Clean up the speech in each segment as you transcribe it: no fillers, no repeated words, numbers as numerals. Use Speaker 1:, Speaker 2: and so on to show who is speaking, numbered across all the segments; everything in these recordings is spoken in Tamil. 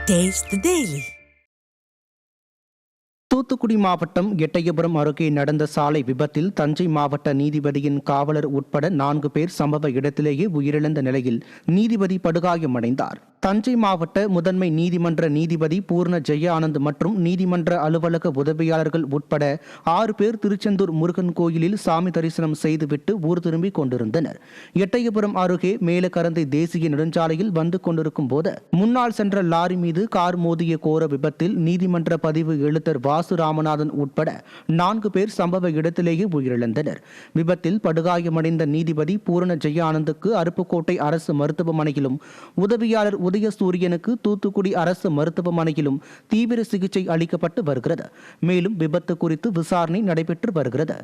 Speaker 1: Taste the Daily.
Speaker 2: தூத்துக்குடி மாவட்டம் எட்டயபுரம் அருகே நடந்த சாலை விபத்தில் தஞ்சை மாவட்ட நீதிபதியின் காவலர் உட்பட 4 பேர் சம்பவ இடத்திலேயே உயிரிழந்த நிலையில் நீதிபதி படுகாயமடைந்தார். தஞ்சை மாவட்ட முதன்மை நீதிமன்ற நீதிபதி பூர்ண ஜெய ஆனந்த் மற்றும் நீதிமன்ற அலுவலக உதவியாளர்கள் உட்பட 6 பேர் திருச்செந்தூர் முருகன் கோயிலில் சாமி தரிசனம் செய்துவிட்டு ஊர் திரும்பிக் கொண்டிருந்தனர். எட்டயபுரம் அருகே மேலக்கரந்தை தேசிய நெடுஞ்சாலையில் வந்து கொண்டிருக்கும் போது முன்னால் சென்ற லாரி மீது கார் மோதிய கோர விபத்தில் நீதிமன்ற பதிவு எழுத்தர் வாசு ராமநாதன் உட்பட 4 பேர் சம்பவ இடத்திலேயே உயிரிழந்தனர். விபத்தில் படுகாயமடைந்த நீதிபதி பூரண ஜெய ஆனந்துக்கு அருப்புக்கோட்டை அரசு மருத்துவமனையிலும் உதவியாளர் உதயசூரியனுக்கு தூத்துக்குடி அரசு மருத்துவமனையிலும் தீவிர சிகிச்சை அளிக்கப்பட்டு வருகிறது. மேலும் விபத்து குறித்து விசாரணை நடைபெற்று வருகிறது.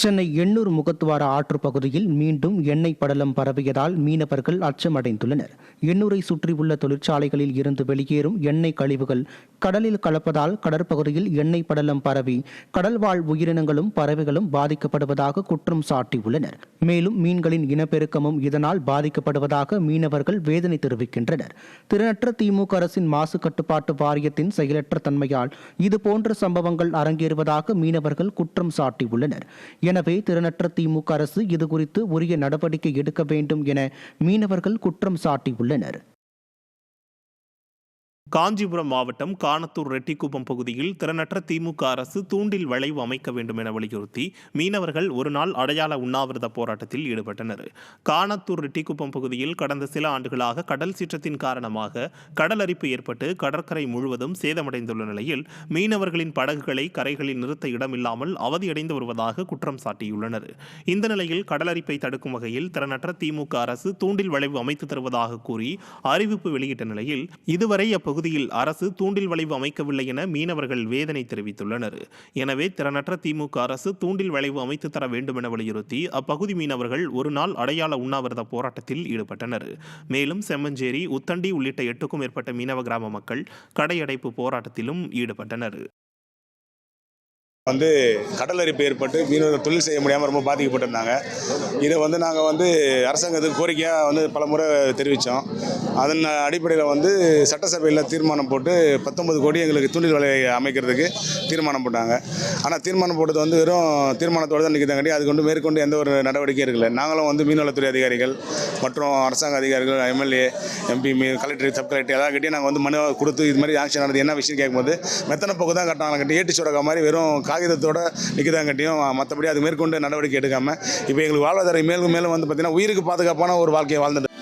Speaker 2: சென்னை எண்ணூர் முகத்துவார ஆற்று பகுதியில் மீண்டும் எண்ணெய் படலம் பரவியதால் மீனவர்கள் அச்சமடைந்துள்ளனர். எண்ணூரை சுற்றியுள்ள தொழிற்சாலைகளில் இருந்து வெளியேறும் எண்ணெய் கழிவுகள் கடலில் கலப்பதால் கடற்பகுதியில் எண்ணெய் படலம் பரவி கடல்வாழ் உயிரினங்களும் பறவைகளும் பாதிக்கப்படுவதாக குற்றம் சாட்டியுள்ளனர். மேலும் மீன்களின் இனப்பெருக்கமும் இதனால் பாதிக்கப்படுவதாக மீனவர்கள் வேதனை தெரிவிக்கின்றனர். திறனற்ற திமுக அரசின் மாசு கட்டுப்பாட்டு வாரியத்தின் செயலற்ற தன்மையால் இதுபோன்ற சம்பவங்கள் அரங்கேறுவதாக மீனவர்கள் குற்றம் சாட்டியுள்ளனர். எனவே திறனற்ற திமுக அரசு இதுகுறித்து உரிய நடவடிக்கை எடுக்க வேண்டும் என மீனவர்கள் குற்றம் சாட்டியுள்ளனர்.
Speaker 3: காஞ்சிபுரம் மாவட்டம் காணத்தூர் ரெட்டிக்குப்பம் பகுதியில் திறனற்ற திமுக அரசு தூண்டில் வளைவு அமைக்க வேண்டும் என வலியுறுத்தி மீனவர்கள் ஒரு நாள் அடையாள உண்ணாவிரத போராட்டத்தில் ஈடுபட்டனர். காணத்தூர் ரெட்டிக்குப்பம் பகுதியில் கடந்த சில ஆண்டுகளாக கடல் சீற்றத்தின் காரணமாக கடல் அரிப்பு ஏற்பட்டு கடற்கரை முழுவதும் சேதமடைந்துள்ள நிலையில் மீனவர்களின் படகுகளை கரைகளில் நிறுத்த இடமில்லாமல் அவதியடைந்து வருவதாக குற்றம் சாட்டியுள்ளனர். இந்த நிலையில் கடல் அரிப்பை தடுக்கும் வகையில் திறனற்ற திமுக அரசு தூண்டில் வளைவு அமைத்து தருவதாக கூறி அறிவிப்பு வெளியிட்ட நிலையில் இதுவரை அப்பகுதியில் அரசு தூண்டில் வளைவு அமைக்கவில்லை என மீனவர்கள் வேதனை தெரிவித்துள்ளனர். எனவே திறனற்ற திமுக அரசு தூண்டில் வளைவு அமைத்து தர வேண்டும் என வலியுறுத்தி அப்பகுதி மீனவர்கள் ஒரு நாள் அடையாள உண்ணாவிரத போராட்டத்தில் ஈடுபட்டனர். மேலும் செம்மஞ்சேரி, உத்தண்டி உள்ளிட்ட 8க்கும் மேற்பட்ட மீனவ கிராம மக்கள் கடையடைப்பு போராட்டத்திலும் ஈடுபட்டனர்.
Speaker 4: கடல் அரிப்பு ஏற்பட்டு மீனவர்கள் தொழில் செய்ய முடியாமல் ரொம்ப பாதிக்கப்பட்டிருந்தாங்க. இதை நாங்கள் அரசாங்கத்துக்கு கோரிக்கையாக பல முறை தெரிவித்தோம். அதன் அடிப்படையில் சட்டசபையில் தீர்மானம் போட்டு 19 கோடி எங்களுக்கு தூண்டில் வலை அமைக்கிறதுக்கு தீர்மானம் போட்டாங்க. ஆனால் தீர்மானம் போட்டது வெறும் தீர்மானத்தோடு தான் நிற்கிறதாங்காட்டி அதுக்கு மேற்கொண்டு எந்த ஒரு நடவடிக்கையும் இருக்கல. நாங்களும் மீன்வளத்துறை அதிகாரிகள் மற்றும் அரசாங்க அதிகாரிகள், MLA, MP, collector, sub collector எல்லாருக்கிட்டையும் நாங்கள் மனு கொடுத்து இது மாதிரி ஆக்ஷன் நடந்து என்ன விஷயம் கேட்கும்போது மெத்தனை போக்கு தான் கட்டினாங்க. கட்டி ஏட்டி சுரக்கா மாதிரி வெறும் காகிதத்தோட நிற்கிறதாங்கட்டியும் மற்றபடி அது மேற்கொண்டு நடவடிக்கை எடுக்காமல் இப்போ எங்களுக்கு வாழ்வாதாரம் மேலும் மேலும் பார்த்தீங்கன்னா உயிருக்கு பாதுகாப்பான ஒரு வாழ்க்கையை வாழ்ந்துட்டு